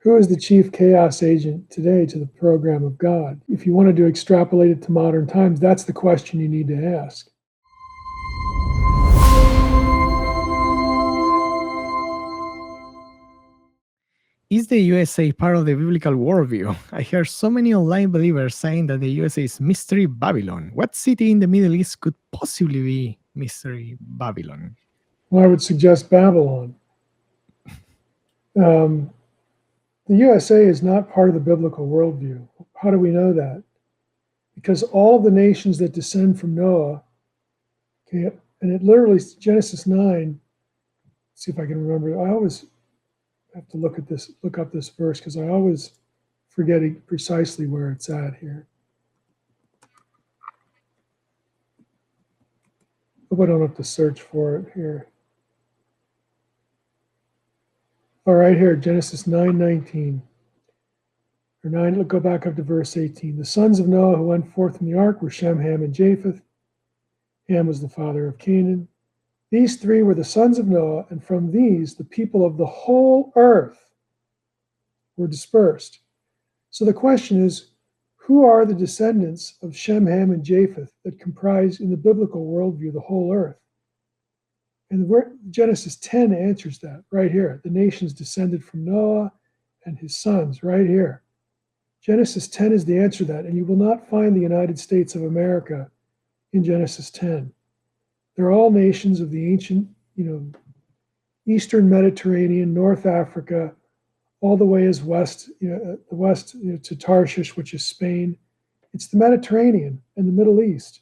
Who is the chief chaos agent today to the program of God? If you wanted to extrapolate it to modern times, that's the question you need to ask. Is the USA part of the biblical worldview? I hear so many online believers saying that the USA is Mystery Babylon. What city in the Middle East could possibly be Mystery Babylon? Well, I would suggest Babylon. The USA is not part of the biblical worldview. How do we know that? Because all of the nations that descend from Noah, okay, and it literally, Genesis 9, see if I can remember. I always have to look up this verse because I always forget precisely where it's at here. Hope I don't have to search for it here. All right, here, Genesis 9:19. Or 9, let's go back up to verse 18. The sons of Noah who went forth from the ark were Shem, Ham, and Japheth. Ham was the father of Canaan. These three were the sons of Noah, and from these the people of the whole earth were dispersed. So the question is, who are the descendants of Shem, Ham, and Japheth that comprise in the biblical worldview the whole earth? And Genesis 10 answers that right here. The nations descended from Noah and his sons right here. Genesis 10 is the answer to that, and you will not find the United States of America in Genesis 10. They're all nations of the ancient, Eastern Mediterranean, North Africa, all the way as west, to Tarshish, which is Spain. It's the Mediterranean and the Middle East.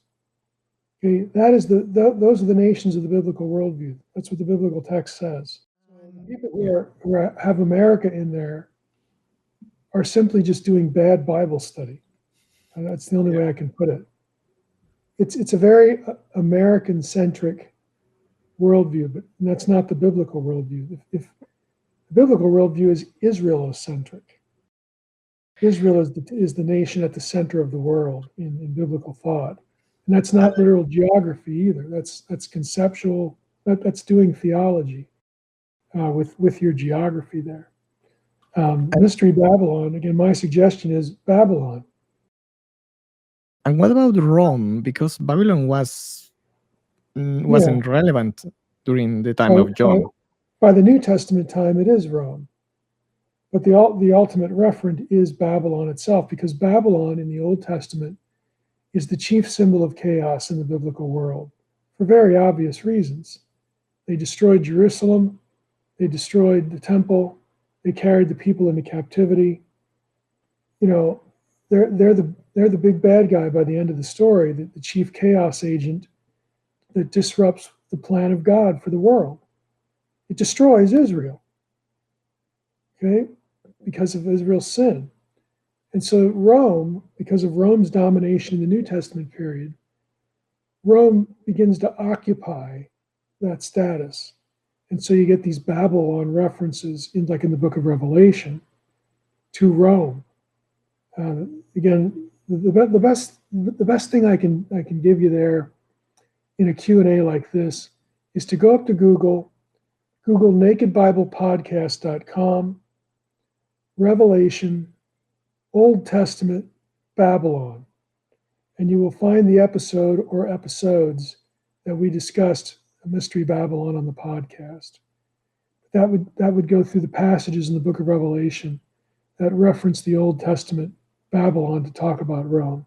Okay, those are the nations of the biblical worldview. That's what the biblical text says. People who have America in there are simply just doing bad Bible study. And that's the only way I can put it. It's a very American-centric worldview, but that's not the biblical worldview. If the biblical worldview is Israel-centric. Israel is the nation at the center of the world in biblical thought. And that's not literal geography either. That's conceptual. That's doing theology with your geography there. Mystery Babylon, again, my suggestion is Babylon. And what about Rome? Because Babylon wasn't relevant during the time of John. By the New Testament time, it is Rome. But the ultimate referent is Babylon itself, because Babylon in the Old Testament is the chief symbol of chaos in the biblical world for very obvious reasons. They destroyed Jerusalem. They destroyed the temple. They carried the people into captivity. They're the big bad guy by the end of the story, the chief chaos agent that disrupts the plan of God for the world. It destroys Israel, okay, because of Israel's sin. And so Rome, because of Rome's domination in the New Testament period, Rome begins to occupy that status. And so you get these Babylon references like in the book of Revelation to Rome. Again, the best thing I can give you there in a Q&A like this is to go up to Google nakedbiblepodcast.com, Revelation, Old Testament, Babylon, and you will find the episode or episodes that we discussed Mystery Babylon on the podcast. That would go through the passages in the book of Revelation that reference the Old Testament Babylon to talk about Rome.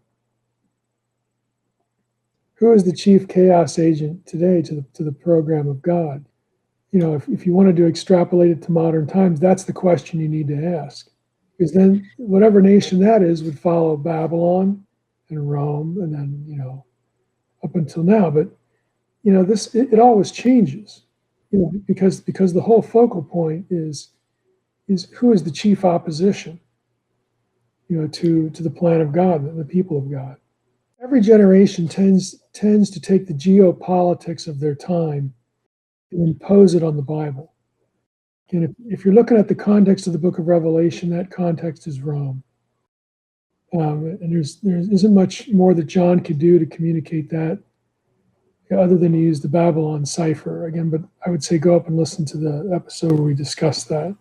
Who is the chief chaos agent today to the program of God? If you wanted to extrapolate it to modern times, that's the question you need to ask. Because then whatever nation that is would follow Babylon and Rome, and then, up until now. But, it always changes, because the whole focal point is who is the chief opposition, to the plan of God, the people of God. Every generation tends to take the geopolitics of their time and impose it on the Bible. And if you're looking at the context of the book of Revelation, that context is Rome. And there isn't much more that John could do to communicate that other than to use the Babylon cipher again. But I would say go up and listen to the episode where we discussed that.